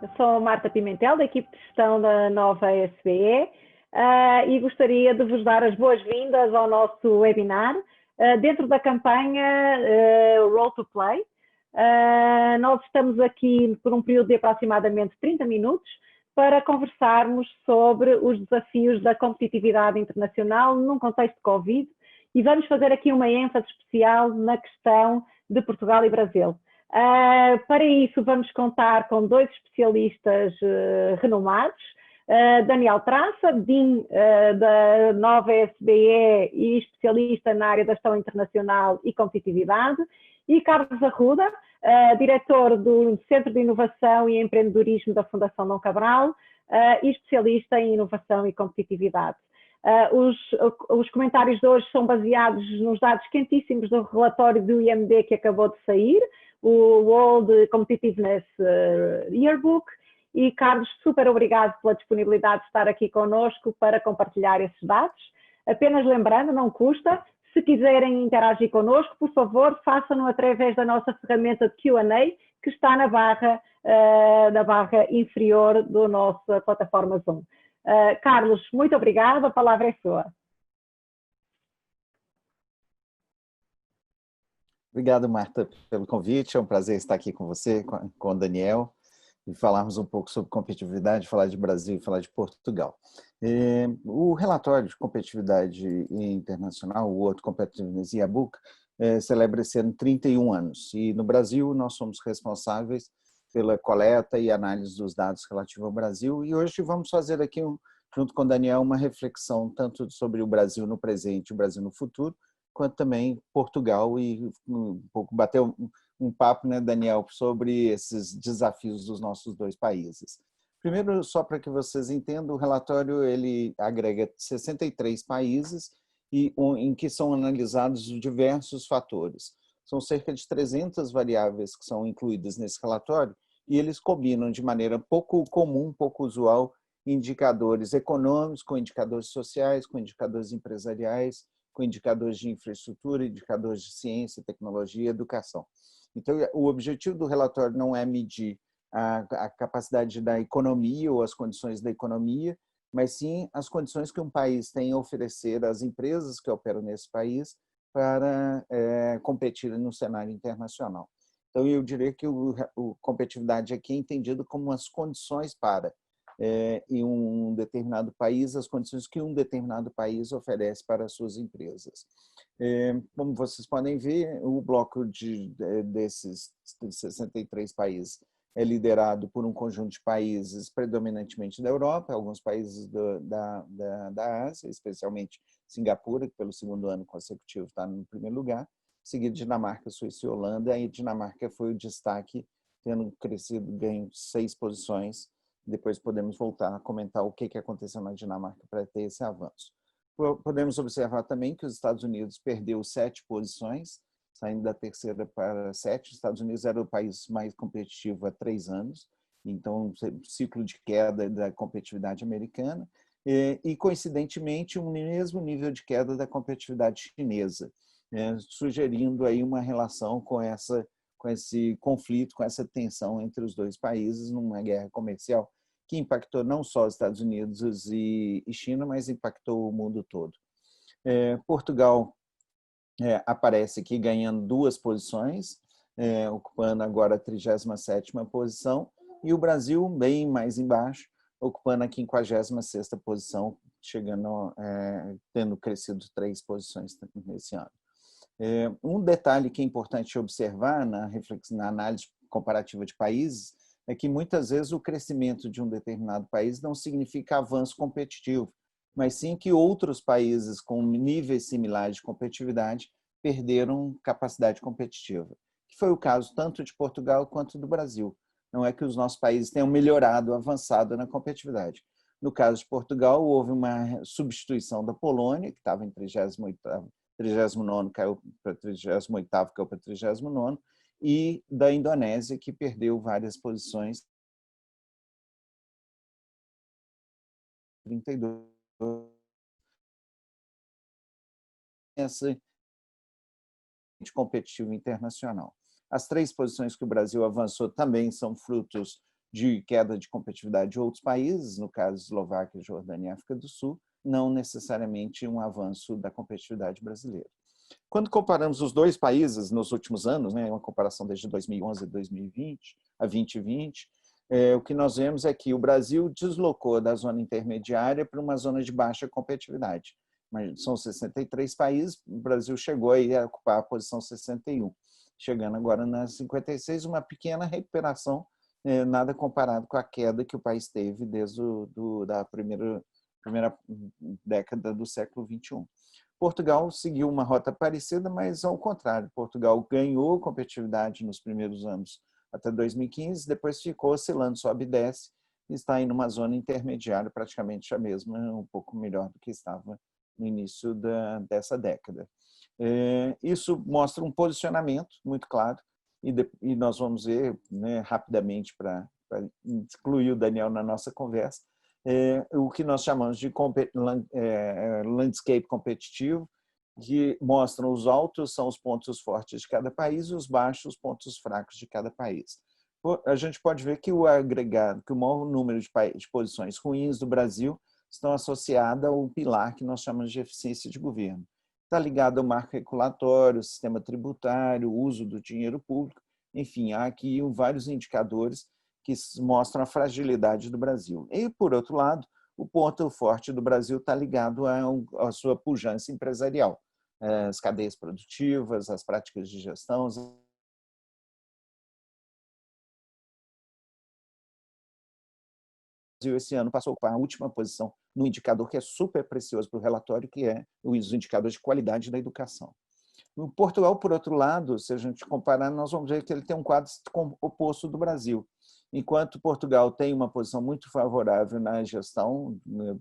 Eu sou Marta Pimentel, da equipe de gestão da nova SBE, e gostaria de vos dar as boas-vindas ao nosso webinar, dentro da campanha Roll to Play. Nós estamos aqui por um período de aproximadamente 30 minutos para conversarmos sobre os desafios da competitividade internacional num contexto de Covid, e vamos fazer aqui uma ênfase especial na questão de Portugal e Brasil. Para isso, vamos contar com dois especialistas renomados, Daniel Traça, Dean da nova SBE e especialista na área da gestão internacional e competitividade, e Carlos Arruda, diretor do Centro de Inovação e Empreendedorismo da Fundação Dom Cabral e especialista em inovação e competitividade. Os comentários de hoje são baseados nos dados quentíssimos do relatório do IMD que acabou de sair, o World Competitiveness Yearbook. E Carlos, super obrigado pela disponibilidade de estar aqui conosco para compartilhar esses dados. Apenas lembrando, não custa, se quiserem interagir conosco, por favor, façam-no através da nossa ferramenta de Q&A, que está na barra inferior da nossa plataforma Zoom. Carlos, muito obrigada, a palavra é sua. Obrigado, Marta, pelo convite. É um prazer estar aqui com você, com o Daniel, e falarmos um pouco sobre competitividade, falar de Brasil e falar de Portugal. O relatório de competitividade internacional, o World Competitiveness Yearbook, celebra esse ano 31 anos. E no Brasil, nós somos responsáveis pela coleta e análise dos dados relativos ao Brasil. E hoje vamos fazer aqui, junto com o Daniel, uma reflexão tanto sobre o Brasil no presente e o Brasil no futuro, quanto também Portugal, e um pouco bater um papo, né, Daniel, sobre esses desafios dos nossos dois países. Primeiro, só para que vocês entendam, o relatório ele agrega 63 países em que são analisados diversos fatores. São cerca de 300 variáveis que são incluídas nesse relatório e eles combinam de maneira pouco comum, pouco usual, indicadores econômicos com indicadores sociais, com indicadores empresariais, com indicadores de infraestrutura, indicadores de ciência, tecnologia e educação. Então, o objetivo do relatório não é medir a capacidade da economia ou as condições da economia, mas sim as condições que um país tem a oferecer às empresas que operam nesse país para competir no cenário internacional. Então, eu diria que o competitividade aqui é entendido como as condições para em um determinado país, as condições que um determinado país oferece para as suas empresas. Como vocês podem ver, o bloco desses 63 países é liderado por um conjunto de países predominantemente da Europa, alguns países da Ásia, especialmente Singapura, que pelo segundo ano consecutivo está no primeiro lugar, seguido Dinamarca, Suíça e Holanda, e Dinamarca foi o destaque, tendo crescido, ganho 6 posições. Depois podemos voltar a comentar o que aconteceu na Dinamarca para ter esse avanço. Podemos observar também que os Estados Unidos perdeu 7 posições, saindo da terceira para a 7. Os Estados Unidos era o país mais competitivo há 3 anos, então ciclo de queda da competitividade americana e coincidentemente, o mesmo nível de queda da competitividade chinesa, sugerindo aí uma relação com esse conflito, com essa tensão entre os dois países numa guerra comercial que impactou não só os Estados Unidos e China, mas impactou o mundo todo. Portugal aparece aqui ganhando 2 posições, ocupando agora a 37ª posição, e o Brasil bem mais embaixo, ocupando a 56ª posição, tendo crescido 3 posições nesse ano. Um detalhe que é importante observar na análise comparativa de países é que muitas vezes o crescimento de um determinado país não significa avanço competitivo, mas sim que outros países com níveis similares de competitividade perderam capacidade competitiva, que foi o caso tanto de Portugal quanto do Brasil. Não é que os nossos países tenham melhorado, avançado na competitividade. No caso de Portugal, houve uma substituição da Polônia, que estava em 39º, caiu para 38º, caiu para 39º, e da Indonésia, que perdeu várias posições. 32. Essa competitivo internacional. As 3 posições que o Brasil avançou também são frutos de queda de competitividade de outros países, no caso Eslováquia, Jordânia e África do Sul, não necessariamente um avanço da competitividade brasileira. Quando comparamos os dois países nos últimos anos, uma comparação desde 2011 a 2020, a 2020, o que nós vemos é que o Brasil deslocou da zona intermediária para uma zona de baixa competitividade. Mas são 63 países, o Brasil chegou aí a ocupar a posição 61, chegando agora na 56, uma pequena recuperação, nada comparado com a queda que o país teve desde da primeira década do século XXI. Portugal seguiu uma rota parecida, mas ao contrário, Portugal ganhou competitividade nos primeiros anos até 2015, depois ficou oscilando, sobe e desce, e está em uma zona intermediária, praticamente a mesma, um pouco melhor do que estava no início dessa década. Isso mostra um posicionamento muito claro, e nós vamos ver, rapidamente, para incluir o Daniel na nossa conversa, o que nós chamamos de landscape competitivo, que mostram os altos são os pontos fortes de cada país e os baixos os pontos fracos de cada país. A gente pode ver que o agregado, que o maior número de posições ruins do Brasil estão associadas ao pilar que nós chamamos de eficiência de governo. Está ligado ao marco regulatório, sistema tributário, o uso do dinheiro público, enfim, há aqui vários indicadores que mostram a fragilidade do Brasil. E, por outro lado, o ponto forte do Brasil está ligado à sua pujança empresarial, as cadeias produtivas, as práticas de gestão. O Brasil, esse ano, passou a ocupar a última posição no indicador que é super precioso para o relatório, que é os indicadores de qualidade da educação. Em Portugal, por outro lado, se a gente comparar, nós vamos ver que ele tem um quadro oposto do Brasil. Enquanto Portugal tem uma posição muito favorável na gestão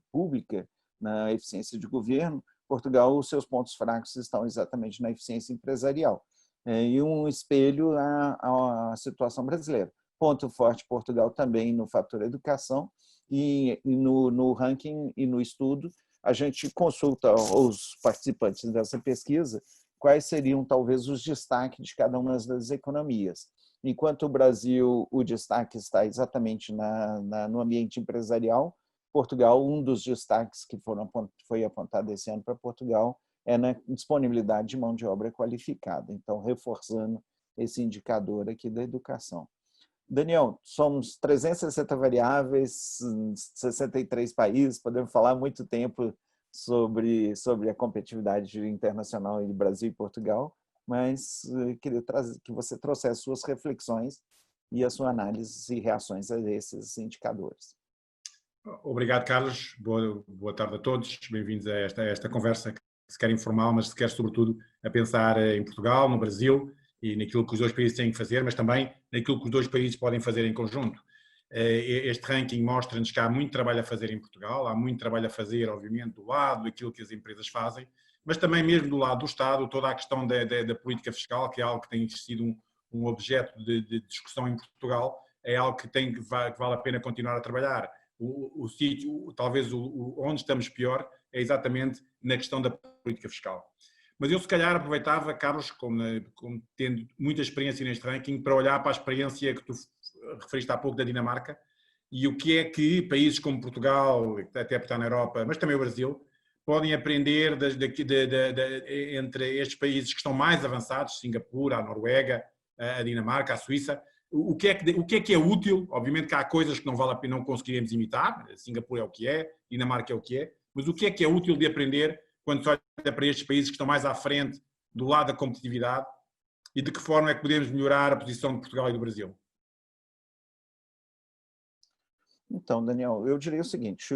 pública, na eficiência de governo, Portugal, os seus pontos fracos estão exatamente na eficiência empresarial. E um espelho à situação brasileira. Ponto forte Portugal também no fator educação, e no ranking e no estudo, a gente consulta os participantes dessa pesquisa quais seriam talvez os destaques de cada uma das economias. Enquanto o Brasil, o destaque está exatamente no ambiente empresarial, Portugal, um dos destaques que foi apontado esse ano para Portugal é na disponibilidade de mão de obra qualificada, então reforçando esse indicador aqui da educação. Daniel, somos 360 variáveis, 63 países, podemos falar muito tempo sobre a competitividade internacional de Brasil e Portugal, mas queria que você trouxesse suas reflexões e a sua análise e reações a esses indicadores. Obrigado, Carlos. Boa tarde a todos. Bem-vindos a esta conversa, que se quer informal, mas se quer, sobretudo, a pensar em Portugal, no Brasil e naquilo que os dois países têm que fazer, mas também naquilo que os dois países podem fazer em conjunto. Este ranking mostra-nos que há muito trabalho a fazer em Portugal, há muito trabalho a fazer, obviamente, do lado daquilo que as empresas fazem, mas também mesmo do lado do Estado, toda a questão da política fiscal, que é algo que tem sido um objeto de discussão em Portugal, é algo que vale a pena continuar a trabalhar. O sítio, talvez onde estamos pior, é exatamente na questão da política fiscal. Mas eu, se calhar, aproveitava, Carlos, como tendo muita experiência neste ranking, para olhar para a experiência que tu referiste há pouco da Dinamarca e o que é que países como Portugal, até por estar na Europa, mas também o Brasil, podem aprender entre estes países que estão mais avançados, Singapura, a Noruega, a Dinamarca, a Suíça. O que é que é útil? Obviamente que há coisas que não vale a pena, não conseguiremos imitar, Singapura é o que é, Dinamarca é o que é, mas o que é útil de aprender quando se olha para estes países que estão mais à frente do lado da competitividade e de que forma é que podemos melhorar a posição de Portugal e do Brasil? Então, Daniel, eu diria o seguinte,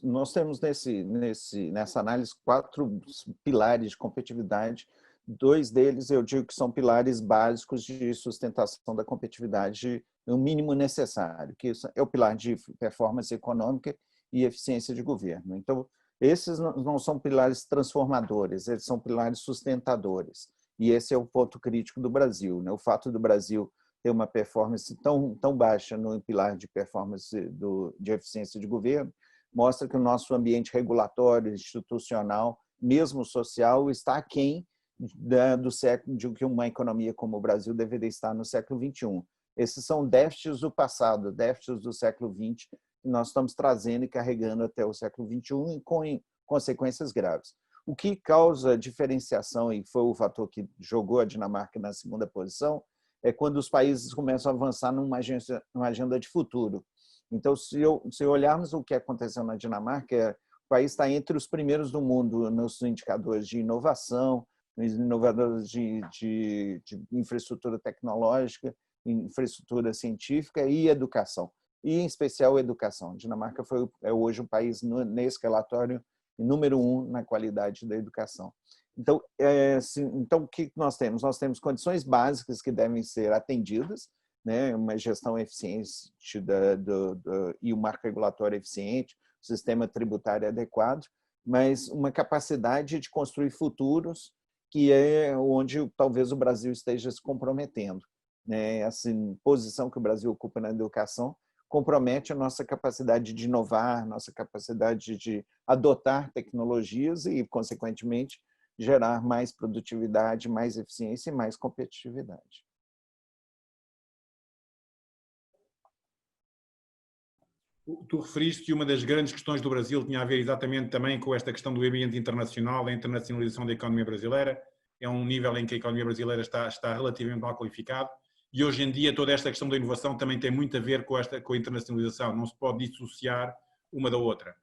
nós temos nessa análise 4 pilares de competitividade, 2 deles eu digo que são pilares básicos de sustentação da competitividade, o mínimo necessário, que é o pilar de performance econômica e eficiência de governo. Então, esses não são pilares transformadores, eles são pilares sustentadores. E esse é o ponto crítico do Brasil, né? O fato do Brasil ter uma performance tão baixa no pilar de performance de eficiência de governo mostra que o nosso ambiente regulatório, institucional, mesmo social, está aquém do século de que uma economia como o Brasil deveria estar no século XXI. Esses são déficits do passado, déficits do século XX, que nós estamos trazendo e carregando até o século XXI e com consequências graves. O que causa diferenciação, e foi o fator que jogou a Dinamarca na segunda posição, é quando os países começam a avançar numa agenda de futuro. Então, se olharmos o que aconteceu na Dinamarca, o país está entre os primeiros do mundo nos indicadores de inovação, nos inovadores de infraestrutura tecnológica, infraestrutura científica e educação, e em especial educação. A Dinamarca é hoje o país, nesse relatório, número 1 na qualidade da educação. Então, o que nós temos? Nós temos condições básicas que devem ser atendidas, né? Uma gestão eficiente e um marco regulatório eficiente, sistema tributário adequado, mas uma capacidade de construir futuros que é onde talvez o Brasil esteja se comprometendo, né? Essa posição que o Brasil ocupa na educação compromete a nossa capacidade de inovar, nossa capacidade de adotar tecnologias e, consequentemente, gerar mais produtividade, mais eficiência e mais competitividade. Tu referiste que uma das grandes questões do Brasil tinha a ver exatamente também com esta questão do ambiente internacional, a internacionalização da economia brasileira. É um nível em que a economia brasileira está relativamente mal qualificada. E hoje em dia toda esta questão da inovação também tem muito a ver com a internacionalização, não se pode dissociar uma da outra.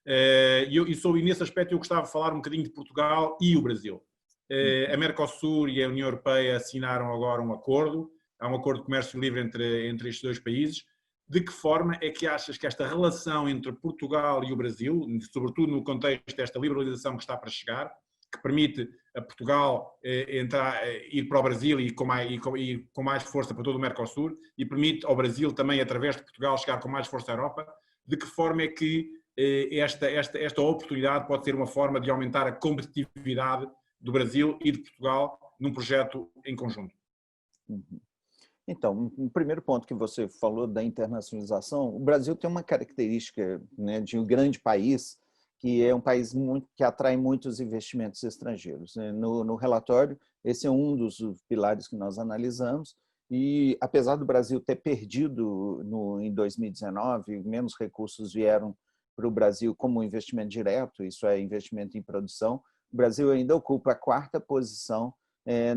E nesse aspecto eu gostava de falar um bocadinho de Portugal e o Brasil. A Mercosul e a União Europeia assinaram agora um acordo, há um acordo de comércio livre entre estes dois países. De que forma é que achas que esta relação entre Portugal e o Brasil, sobretudo no contexto desta liberalização que está para chegar, que permite a Portugal ir para o Brasil e com mais força para todo o Mercosul, e permite ao Brasil também, através de Portugal, chegar com mais força à Europa, de que forma é que esta oportunidade pode ser uma forma de aumentar a competitividade do Brasil e de Portugal num projeto em conjunto? Então, o primeiro ponto que você falou da internacionalização, o Brasil tem uma característica, né, de um grande país, que é um país que atrai muitos investimentos estrangeiros. No relatório, esse é um dos pilares que nós analisamos, e apesar do Brasil ter perdido em 2019, menos recursos vieram para o Brasil como investimento direto, isso é investimento em produção, o Brasil ainda ocupa a 4ª posição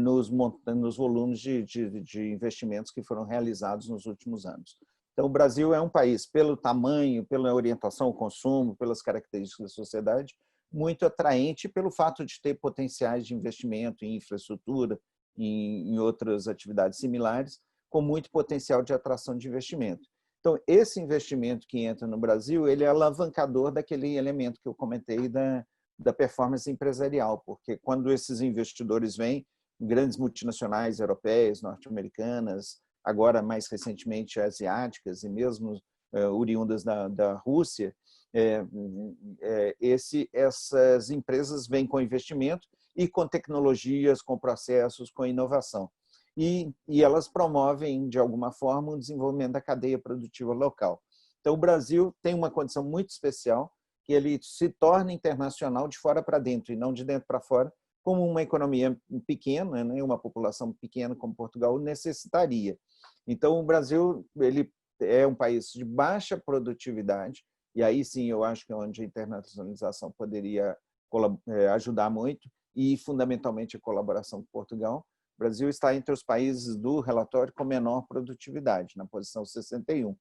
nos volumes de investimentos que foram realizados nos últimos anos. Então, o Brasil é um país, pelo tamanho, pela orientação ao consumo, pelas características da sociedade, muito atraente pelo fato de ter potenciais de investimento em infraestrutura, em outras atividades similares, com muito potencial de atração de investimento. Então, esse investimento que entra no Brasil, ele é alavancador daquele elemento que eu comentei da performance empresarial, porque quando esses investidores vêm, grandes multinacionais europeias, norte-americanas, agora mais recentemente asiáticas e mesmo oriundas da Rússia, essas empresas vêm com investimento e com tecnologias, com processos, com inovação. E elas promovem, de alguma forma, o desenvolvimento da cadeia produtiva local. Então, o Brasil tem uma condição muito especial, que ele se torna internacional de fora para dentro e não de dentro para fora, como uma economia pequena, né, uma população pequena como Portugal necessitaria. Então, o Brasil ele é um país de baixa produtividade, e aí sim eu acho que é onde a internacionalização poderia ajudar muito, e fundamentalmente a colaboração com Portugal. O Brasil está entre os países do relatório com menor produtividade, na posição 61,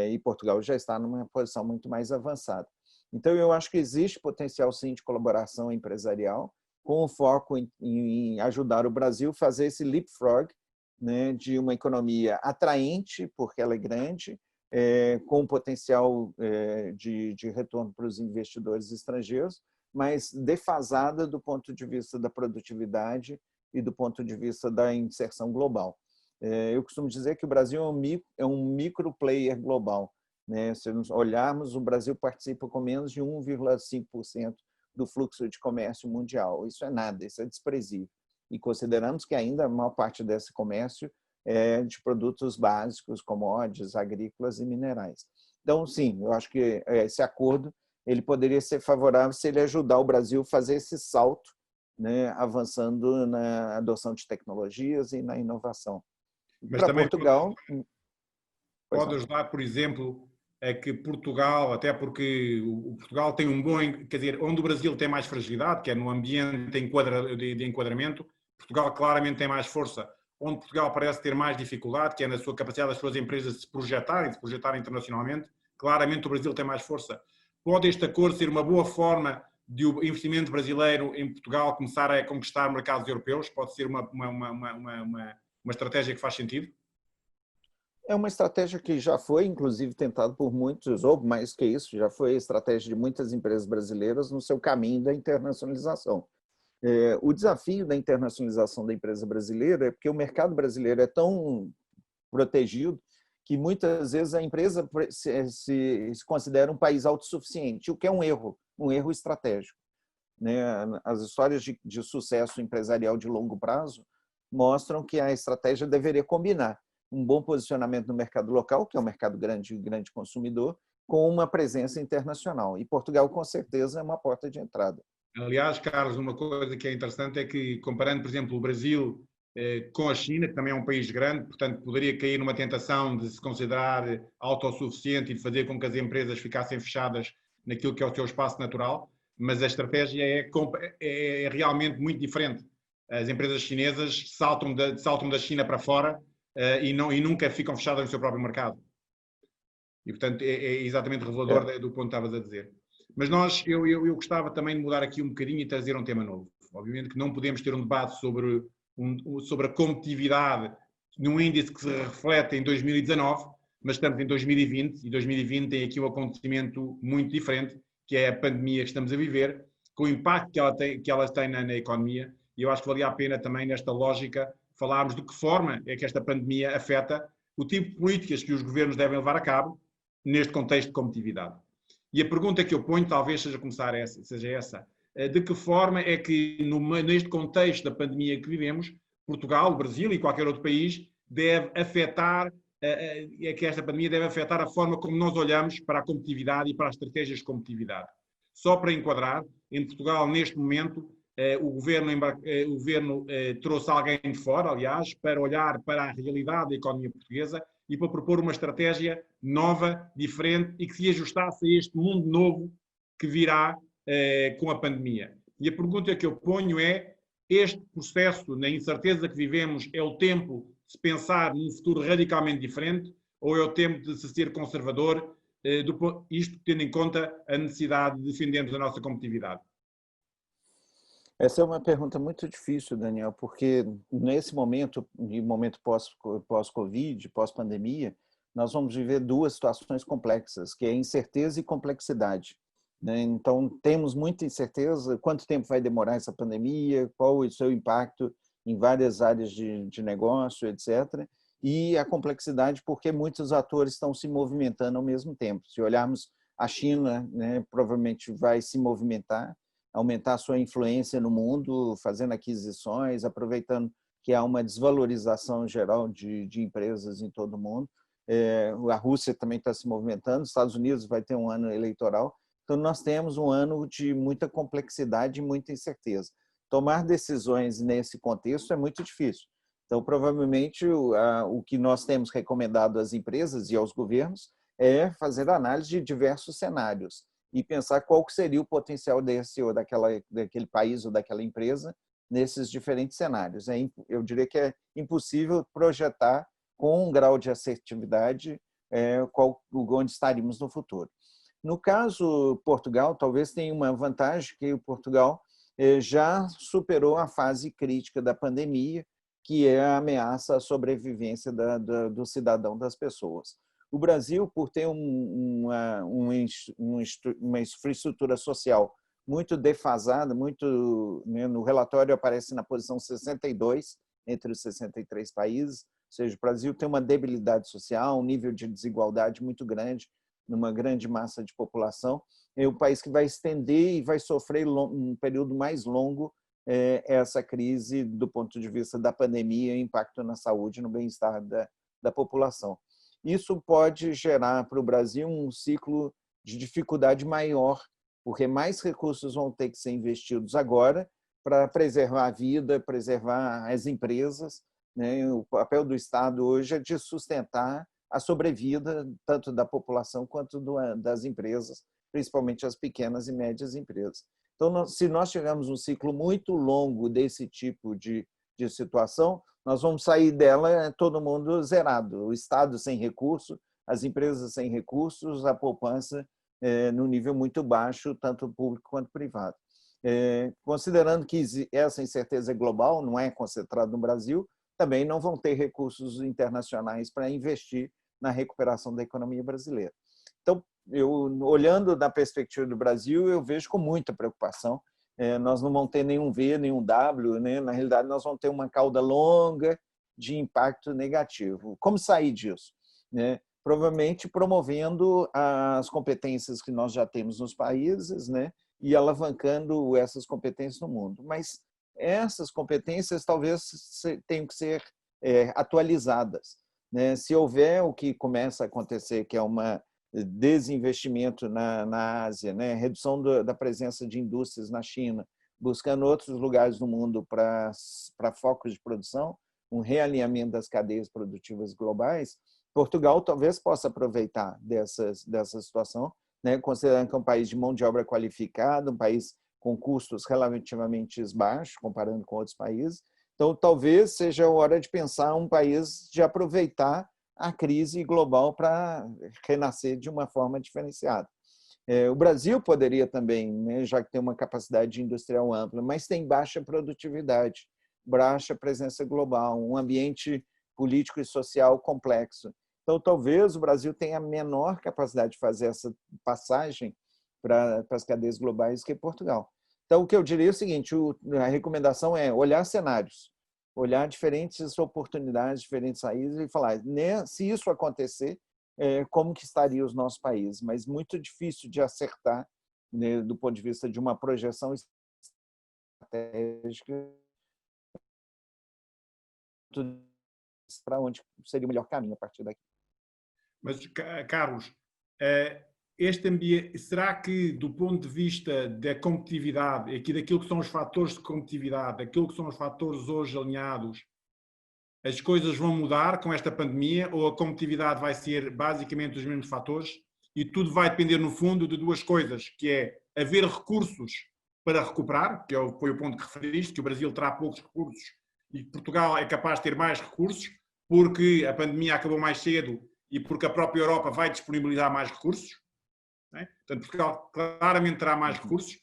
e Portugal já está numa posição muito mais avançada. Então, eu acho que existe potencial, sim, de colaboração empresarial, com o foco em ajudar o Brasil a fazer esse leapfrog, né, de uma economia atraente, porque ela é grande, com potencial de retorno para os investidores estrangeiros, mas defasada do ponto de vista da produtividade e do ponto de vista da inserção global. Eu costumo dizer que o Brasil é um micro player global, né? Se nós olharmos, o Brasil participa com menos de 1,5% do fluxo de comércio mundial. Isso é nada, isso é desprezível. E consideramos que ainda a maior parte desse comércio é de produtos básicos, commodities, agrícolas e minerais. Então, sim, eu acho que esse acordo ele poderia ser favorável se ele ajudar o Brasil a fazer esse salto, né, avançando na adoção de tecnologias e na inovação. Mas Para também Portugal... pode ajudar, por exemplo, a que Portugal, até porque o Portugal tem um bom, quer dizer, onde o Brasil tem mais fragilidade, que é no ambiente de enquadramento, Portugal claramente tem mais força. Onde Portugal parece ter mais dificuldade, que é na sua capacidade das suas empresas de se projetarem internacionalmente, claramente o Brasil tem mais força. Pode este acordo ser uma boa forma de o investimento brasileiro em Portugal começar a conquistar mercados europeus? Pode ser uma estratégia que faz sentido? É uma estratégia que já foi, inclusive, tentada por muitos, ou mais que isso, já foi a estratégia de muitas empresas brasileiras no seu caminho da internacionalização. O desafio da internacionalização da empresa brasileira é porque o mercado brasileiro é tão protegido que muitas vezes a empresa se considera um país autossuficiente, o que é um erro estratégico. As histórias de sucesso empresarial de longo prazo mostram que a estratégia deveria combinar um bom posicionamento no mercado local, que é um mercado grande consumidor, com uma presença internacional. E Portugal, com certeza, é uma porta de entrada. Aliás, Carlos, uma coisa que é interessante é que, comparando, por exemplo, o Brasil com a China, que também é um país grande, portanto, poderia cair numa tentação de se considerar autossuficiente e de fazer com que as empresas ficassem fechadas naquilo que é o seu espaço natural, mas a estratégia é realmente muito diferente. As empresas chinesas saltam da China para fora e nunca ficam fechadas no seu próprio mercado. E, portanto, é exatamente revelador do ponto que estavas a dizer. Mas eu gostava também de mudar aqui um bocadinho e trazer um tema novo. Obviamente que não podemos ter um debate sobre a competitividade num índice que se reflete em 2019, mas estamos em 2020 e 2020 tem aqui um acontecimento muito diferente, que é a pandemia que estamos a viver, com o impacto que ela tem na economia, e eu acho que valia a pena também nesta lógica falarmos de que forma é que esta pandemia afeta o tipo de políticas que os governos devem levar a cabo neste contexto de competitividade. E a pergunta que eu ponho talvez seja essa. De que forma é que, neste contexto da pandemia que vivemos, Portugal, o Brasil e qualquer outro país deve afetar, é que esta pandemia deve afetar a forma como nós olhamos para a competitividade e para as estratégias de competitividade. Só para enquadrar, em Portugal, neste momento, o governo trouxe alguém de fora, aliás, para olhar para a realidade da economia portuguesa e para propor uma estratégia nova, diferente e que se ajustasse a este mundo novo que virá com a pandemia. E a pergunta que eu ponho é: este processo, na incerteza que vivemos, é o tempo de se pensar num futuro radicalmente diferente ou é o tempo de se ser conservador, isto tendo em conta a necessidade de defendermos a nossa competitividade? Essa é uma pergunta muito difícil, Daniel, porque nesse momento pós-Covid, pós-pandemia, nós vamos viver duas situações complexas, que é incerteza e complexidade. Então, temos muita incerteza, quanto tempo vai demorar essa pandemia, qual o seu impacto em várias áreas de negócio, etc. E a complexidade porque muitos atores estão se movimentando ao mesmo tempo. Se olharmos a China, provavelmente vai se movimentar, aumentar sua influência no mundo, fazendo aquisições, aproveitando que há uma desvalorização geral de empresas em todo o mundo. A Rússia também está se movimentando, os Estados Unidos vai ter um ano eleitoral. Então, nós temos um ano de muita complexidade e muita incerteza. Tomar decisões nesse contexto é muito difícil. Então, provavelmente, o que nós temos recomendado às empresas e aos governos é fazer análise de diversos cenários e pensar qual seria o potencial desse ou daquele país ou daquela empresa nesses diferentes cenários. Eu diria que é impossível projetar com um grau de assertividade onde estaríamos no futuro. No caso Portugal, talvez tenha uma vantagem que o Portugal já superou a fase crítica da pandemia, que é a ameaça à sobrevivência do cidadão, das pessoas. O Brasil, por ter uma infraestrutura social muito defasada, no relatório aparece na posição 62 entre os 63 países, ou seja, o Brasil tem uma debilidade social, um nível de desigualdade muito grande, numa grande massa de população. É o país que vai estender e vai sofrer um período mais longo essa crise do ponto de vista da pandemia, impacto na saúde e no bem-estar da população. Isso pode gerar para o Brasil um ciclo de dificuldade maior, porque mais recursos vão ter que ser investidos agora para preservar a vida, preservar as empresas, né? O papel do Estado hoje é de sustentar a sobrevida tanto da população quanto das empresas, principalmente as pequenas e médias empresas. Então, se nós tivermos um ciclo muito longo desse tipo de situação, nós vamos sair dela todo mundo zerado. O Estado sem recurso, as empresas sem recursos, a poupança no nível muito baixo, tanto público quanto privado. Considerando que essa incerteza é global, não é concentrada no Brasil, também não vão ter recursos internacionais para investir na recuperação da economia brasileira. Então, olhando da perspectiva do Brasil, eu vejo com muita preocupação. Nós não vamos ter nenhum V, nenhum W, né? Na realidade, nós vamos ter uma cauda longa de impacto negativo. Como sair disso? Provavelmente promovendo as competências que nós já temos nos países, né? E alavancando essas competências no mundo. Mas essas competências talvez tenham que ser atualizadas, né? Se houver o que começa a acontecer, que é uma desinvestimento na Ásia, né? Redução da presença de indústrias na China, buscando outros lugares do mundo para focos de produção, um realinhamento das cadeias produtivas globais, Portugal talvez possa aproveitar dessa situação, né? Considerando que é um país de mão de obra qualificada, um país com custos relativamente baixos, comparando com outros países. Então, talvez seja a hora de pensar um país de aproveitar a crise global para renascer de uma forma diferenciada. O Brasil poderia também, né, já que tem uma capacidade industrial ampla, mas tem baixa produtividade, baixa presença global, um ambiente político e social complexo. Então, talvez o Brasil tenha menor capacidade de fazer essa passagem para as cadeias globais que Portugal. Então, o que eu diria é o seguinte, a recomendação é olhar cenários, olhar diferentes oportunidades, diferentes saídas e falar, né, se isso acontecer, como que estaria os nossos países? Mas muito difícil de acertar, né, do ponto de vista de uma projeção estratégica para onde seria o melhor caminho a partir daqui. Mas, Carlos, este ambiente, será que, do ponto de vista da competitividade, aqui daquilo que são os fatores de competitividade, daquilo que são os fatores hoje alinhados, as coisas vão mudar com esta pandemia ou a competitividade vai ser basicamente os mesmos fatores e tudo vai depender, no fundo, de duas coisas, que é haver recursos para recuperar, que foi o ponto que referiste, que o Brasil terá poucos recursos e Portugal é capaz de ter mais recursos, porque a pandemia acabou mais cedo e porque a própria Europa vai disponibilizar mais recursos. Né? Portanto, Portugal claramente terá mais recursos,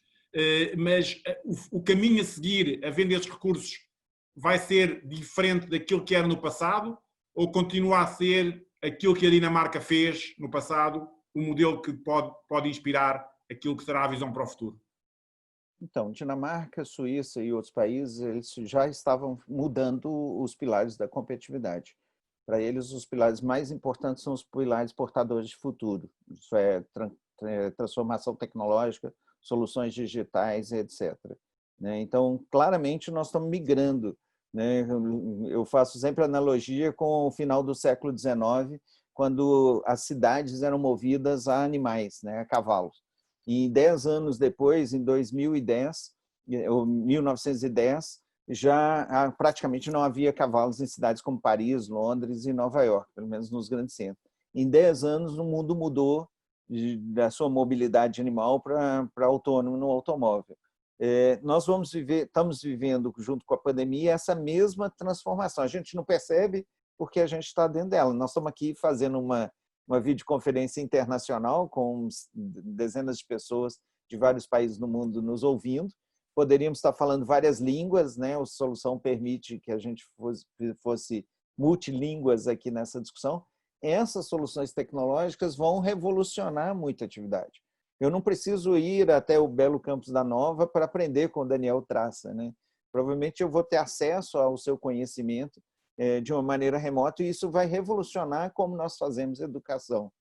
mas o caminho a seguir, havendo esses recursos, vai ser diferente daquilo que era no passado ou continua a ser aquilo que a Dinamarca fez no passado, o modelo que pode inspirar aquilo que será a visão para o futuro? Então, Dinamarca, Suíça e outros países, eles já estavam mudando os pilares da competitividade. Para eles, os pilares mais importantes são os pilares portadores de futuro. Isso é transformação tecnológica, soluções digitais, etc. Então, claramente, nós estamos migrando. Eu faço sempre analogia com o final do século XIX, quando as cidades eram movidas a animais, a cavalos. E 10 anos depois, em 2010, ou 1910, já praticamente não havia cavalos em cidades como Paris, Londres e Nova York, pelo menos nos grandes centros. Em 10 anos, o mundo mudou da sua mobilidade animal para autônomo no automóvel. Nós estamos vivendo, junto com a pandemia, essa mesma transformação. A gente não percebe porque a gente está dentro dela. Nós estamos aqui fazendo uma videoconferência internacional com dezenas de pessoas de vários países do mundo nos ouvindo. Poderíamos estar falando várias línguas, a solução permite que a gente fosse multilínguas aqui nessa discussão. Essas soluções tecnológicas vão revolucionar muita atividade. Eu não preciso ir até o belo campus da Nova para aprender com o Daniel Traça. Provavelmente eu vou ter acesso ao seu conhecimento de uma maneira remota e isso vai revolucionar como nós fazemos educação.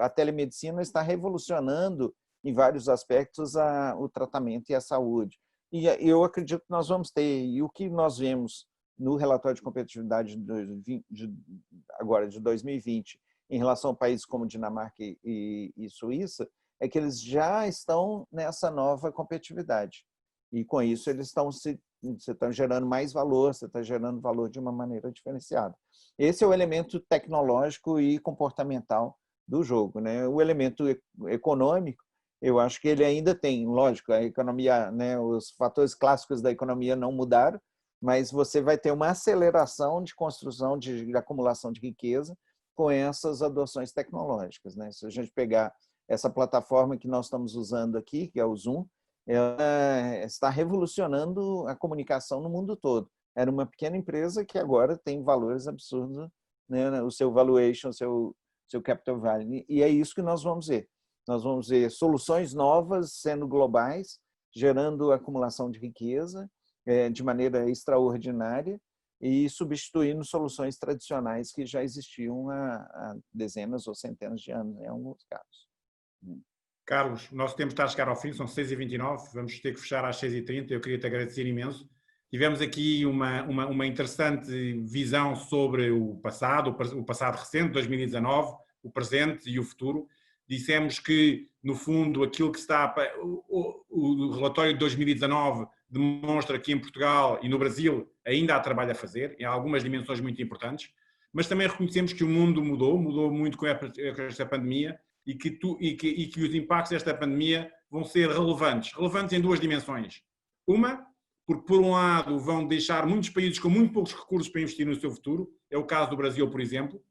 A telemedicina está revolucionando em vários aspectos o tratamento e a saúde. E eu acredito que nós vamos ter, e o que nós vemos no relatório de competitividade agora de 2020, em relação a países como Dinamarca e Suíça, é que eles já estão nessa nova competitividade. E, com isso, eles estão se você está gerando mais valor, você está gerando valor de uma maneira diferenciada. Esse é o elemento tecnológico e comportamental do jogo, né? O elemento econômico, eu acho que ele ainda tem, lógico, a economia, né, os fatores clássicos da economia não mudaram, mas você vai ter uma aceleração de construção, de acumulação de riqueza com essas adoções tecnológicas, né? Se a gente pegar essa plataforma que nós estamos usando aqui, que é o Zoom, ela está revolucionando a comunicação no mundo todo. Era uma pequena empresa que agora tem valores absurdos, né? O seu valuation, o seu capital value. E é isso que nós vamos ver. Nós vamos ver soluções novas sendo globais, gerando acumulação de riqueza de maneira extraordinária e substituindo soluções tradicionais que já existiam há dezenas ou centenas de anos, em alguns casos. Carlos, o nosso tempo está a chegar ao fim, são 6h29, vamos ter que fechar às 6h30. Eu queria te agradecer imenso. Tivemos aqui uma interessante visão sobre o passado recente, 2019, o presente e o futuro. Dissemos que, no fundo, aquilo que está... O relatório de 2019 demonstra que em Portugal e no Brasil ainda há trabalho a fazer, em algumas dimensões muito importantes, mas também reconhecemos que o mundo mudou muito com esta pandemia e que os impactos desta pandemia vão ser relevantes em duas dimensões. Uma, porque por um lado vão deixar muitos países com muito poucos recursos para investir no seu futuro, é o caso do Brasil, por exemplo,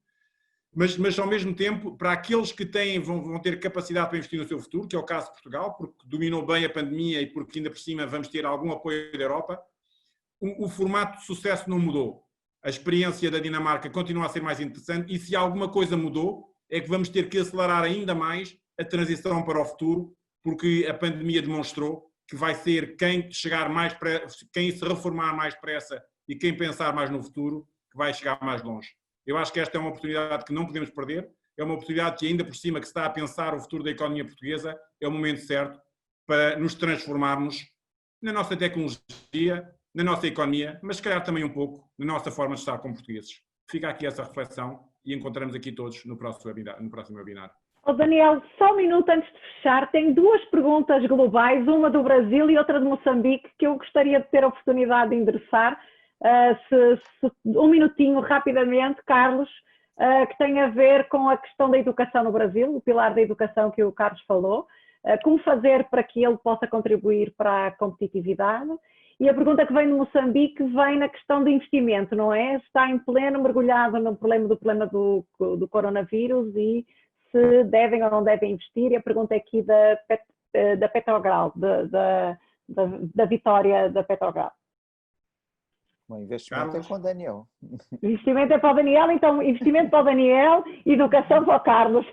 mas ao mesmo tempo, para aqueles que vão ter capacidade para investir no seu futuro, que é o caso de Portugal, porque dominou bem a pandemia e porque ainda por cima vamos ter algum apoio da Europa, o formato de sucesso não mudou. A experiência da Dinamarca continua a ser mais interessante e se alguma coisa mudou, é que vamos ter que acelerar ainda mais a transição para o futuro, porque a pandemia demonstrou que vai ser quem se reformar mais depressa e quem pensar mais no futuro, que vai chegar mais longe. Eu acho que esta é uma oportunidade que não podemos perder, é uma oportunidade que ainda por cima que se está a pensar o futuro da economia portuguesa, é o momento certo para nos transformarmos na nossa tecnologia, na nossa economia, mas se calhar também um pouco na nossa forma de estar como portugueses. Fica aqui essa reflexão e encontramos aqui todos no próximo webinar. Oh, Daniel, só um minuto antes de fechar, tenho duas perguntas globais, uma do Brasil e outra de Moçambique, que eu gostaria de ter a oportunidade de endereçar. Um minutinho, rapidamente, Carlos, que tem a ver com a questão da educação no Brasil, o pilar da educação que o Carlos falou, como fazer para que ele possa contribuir para a competitividade. E a pergunta que vem de Moçambique vem na questão do investimento, não é? Está em pleno mergulhado no problema do coronavírus e se devem ou não devem investir. E a pergunta é aqui da Petrobras, da vitória da Petrobras. O investimento é com o Daniel. Investimento é para o Daniel, então investimento para o Daniel, educação para o Carlos.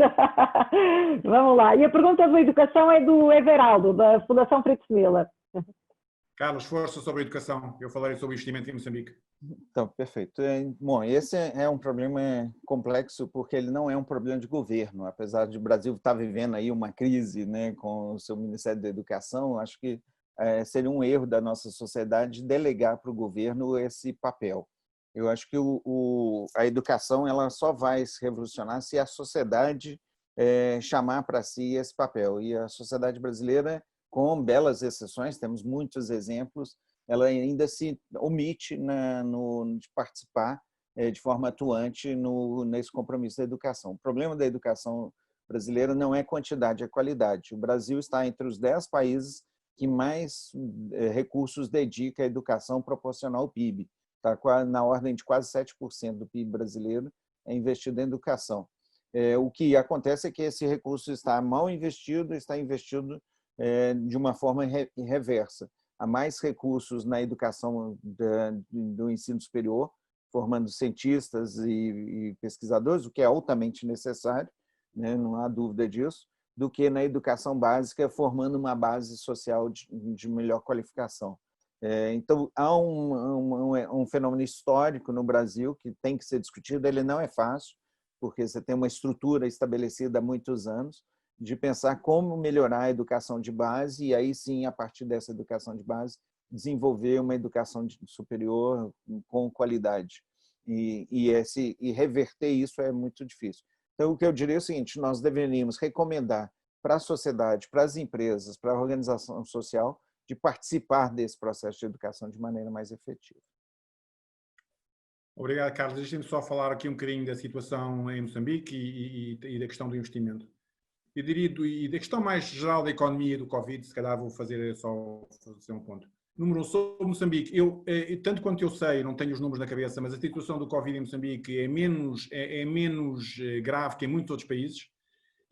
Vamos lá. E a pergunta da educação é do Everaldo, da Fundação Fritz Miller. Carlos, força sobre a educação. Eu falarei sobre investimento em Moçambique. Então, perfeito. Bom, esse é um problema complexo porque ele não é um problema de governo. Apesar de o Brasil estar vivendo aí uma crise, né, com o seu Ministério da Educação, acho que seria um erro da nossa sociedade delegar para o governo esse papel. Eu acho que a educação ela só vai se revolucionar se a sociedade chamar para si esse papel. E a sociedade brasileira, com belas exceções, temos muitos exemplos, ela ainda se omite de participar de forma atuante nesse compromisso da educação. O problema da educação brasileira não é quantidade, é qualidade. O Brasil está entre os 10 países que mais recursos dedica à educação proporcional ao PIB. Está na ordem de quase 7% do PIB brasileiro é investido em educação. O que acontece é que esse recurso está mal investido, está investido de uma forma reversa. Há mais recursos na educação do ensino superior, formando cientistas e pesquisadores, o que é altamente necessário, né? Não há dúvida disso, do que na educação básica, formando uma base social de melhor qualificação. Então, há um fenômeno histórico no Brasil que tem que ser discutido, ele não é fácil, porque você tem uma estrutura estabelecida há muitos anos, de pensar como melhorar a educação de base e aí sim, a partir dessa educação de base, desenvolver uma educação superior com qualidade. E reverter isso é muito difícil. Então, o que eu diria é o seguinte, nós deveríamos recomendar para a sociedade, para as empresas, para a organização social, de participar desse processo de educação de maneira mais efetiva. Obrigado, Carlos. Deixem-me só falar aqui um bocadinho da situação em Moçambique e da questão do investimento. Eu diria, e da questão mais geral da economia e do Covid, se calhar vou fazer um ponto. Número 1, sobre Moçambique, tanto quanto eu sei, não tenho os números na cabeça, mas a situação do Covid em Moçambique é menos grave que em muitos outros países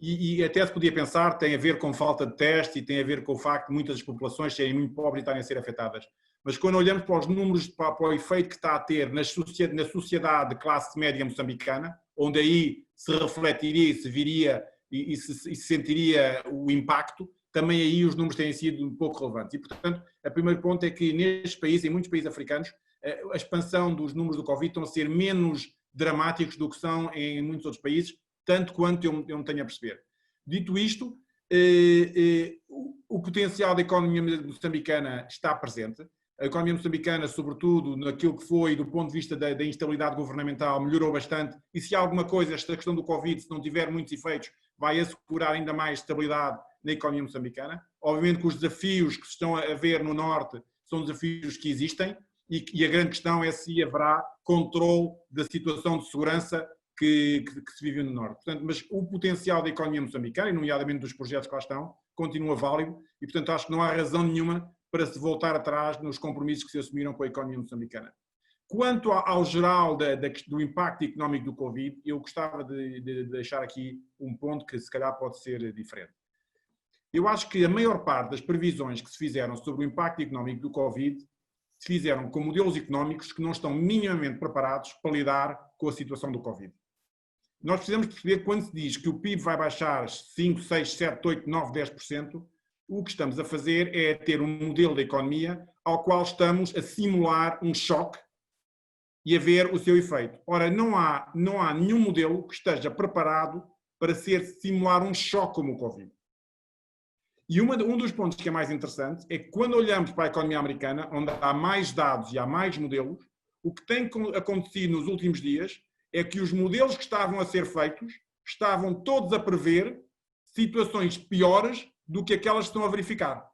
e até se podia pensar tem a ver com falta de teste e tem a ver com o facto de muitas das populações serem muito pobres e estarem a ser afetadas. Mas quando olhamos para os números, para o efeito que está a ter na sociedade de classe média moçambicana, onde aí se refletiria e se viria e se sentiria o impacto, também aí os números têm sido um pouco relevantes. E, portanto, o primeiro ponto é que neste país, em muitos países africanos, a expansão dos números do Covid estão a ser menos dramáticos do que são em muitos outros países, tanto quanto eu me tenho a perceber. Dito isto, o potencial da economia moçambicana está presente. A economia moçambicana, sobretudo naquilo que foi do ponto de vista da instabilidade governamental, melhorou bastante e se há alguma coisa, esta questão do Covid, se não tiver muitos efeitos, vai assegurar ainda mais estabilidade na economia moçambicana. Obviamente que os desafios que se estão a ver no Norte são desafios que existem e a grande questão é se haverá controle da situação de segurança que se vive no Norte. Portanto, mas o potencial da economia moçambicana, e nomeadamente dos projetos que lá estão, continua válido e, portanto, acho que não há razão nenhuma para se voltar atrás nos compromissos que se assumiram com a economia moçambicana. Quanto ao geral do impacto económico do Covid, eu gostava de deixar aqui um ponto que se calhar pode ser diferente. Eu acho que a maior parte das previsões que se fizeram sobre o impacto económico do Covid se fizeram com modelos económicos que não estão minimamente preparados para lidar com a situação do Covid. Nós precisamos perceber quando se diz que o PIB vai baixar 5, 6, 7, 8, 9, 10%, o que estamos a fazer é ter um modelo da economia ao qual estamos a simular um choque e a ver o seu efeito. Ora, não há nenhum modelo que esteja preparado para simular um choque como o Covid. E um dos pontos que é mais interessante é que quando olhamos para a economia americana, onde há mais dados e há mais modelos, o que tem acontecido nos últimos dias é que os modelos que estavam a ser feitos estavam todos a prever situações piores do que aquelas que estão a verificar.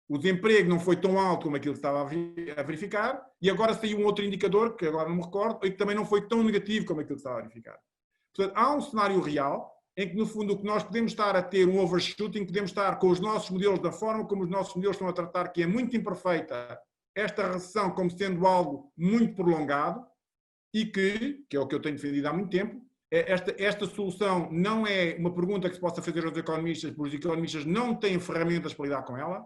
O desemprego não foi tão alto como aquilo que estava a verificar e agora saiu um outro indicador, que agora não me recordo, e que também não foi tão negativo como aquilo que estava a verificar. Portanto, há um cenário real em que, no fundo, o que nós podemos estar a ter um overshooting, podemos estar com os nossos modelos da forma como os nossos modelos estão a tratar, que é muito imperfeita, esta recessão como sendo algo muito prolongado e que é o que eu tenho defendido há muito tempo, esta solução não é uma pergunta que se possa fazer aos economistas, porque os economistas não têm ferramentas para lidar com ela.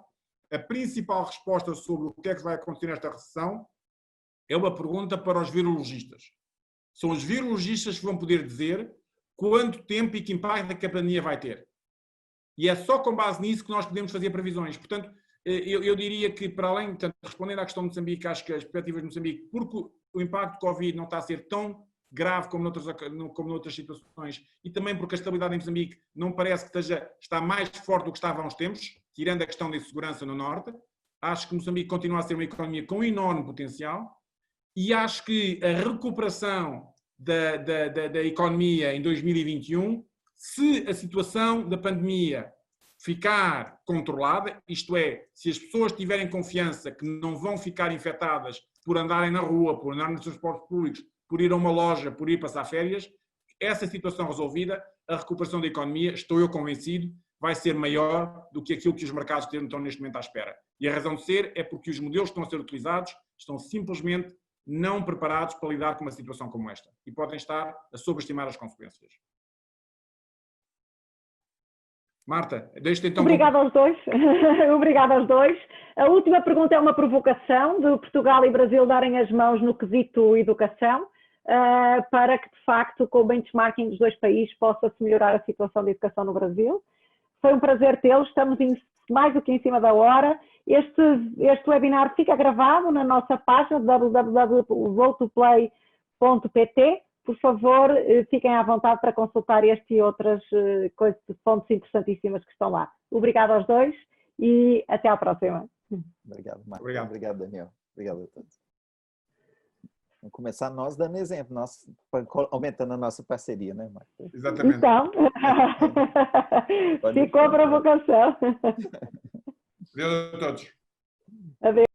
A principal resposta sobre o que é que vai acontecer nesta recessão é uma pergunta para os virologistas. São os virologistas que vão poder dizer quanto tempo e que impacto a pandemia vai ter. E é só com base nisso que nós podemos fazer previsões. Portanto, eu diria que, para além, portanto, respondendo à questão de Moçambique, acho que as perspectivas de Moçambique, porque o impacto do Covid não está a ser tão grave como noutras situações e também porque a estabilidade em Moçambique não parece que está mais forte do que estava há uns tempos, tirando a questão da insegurança no Norte. Acho que Moçambique continua a ser uma economia com enorme potencial e acho que a recuperação da economia em 2021, se a situação da pandemia ficar controlada, isto é, se as pessoas tiverem confiança que não vão ficar infectadas por andarem na rua, por andarem nos transportes públicos, por ir a uma loja, por ir passar férias, essa situação resolvida, a recuperação da economia, estou eu convencido, vai ser maior do que aquilo que os mercados estão neste momento à espera. E a razão de ser é porque os modelos que estão a ser utilizados estão simplesmente não preparados para lidar com uma situação como esta e podem estar a sobreestimar as consequências. Marta, deixa-te então... Obrigada aos dois. Obrigada aos dois. A última pergunta é uma provocação de Portugal e Brasil darem as mãos no quesito educação, para que, de facto, com o benchmarking dos dois países possa-se melhorar a situação da educação no Brasil. Foi um prazer tê-los, estamos mais do que em cima da hora. Este webinar fica gravado na nossa página www.rolltoplay.pt. Por favor, fiquem à vontade para consultar este e outras fontes interessantíssimas que estão lá. Obrigada aos dois e até à próxima. Obrigado, Marta. Obrigado, Daniel. Obrigado a todos. Vamos começar nós dando exemplo, aumentando a nossa parceria, né, Marta? Exatamente. Então, ficou a provocação. Adeus a todos. Adeus.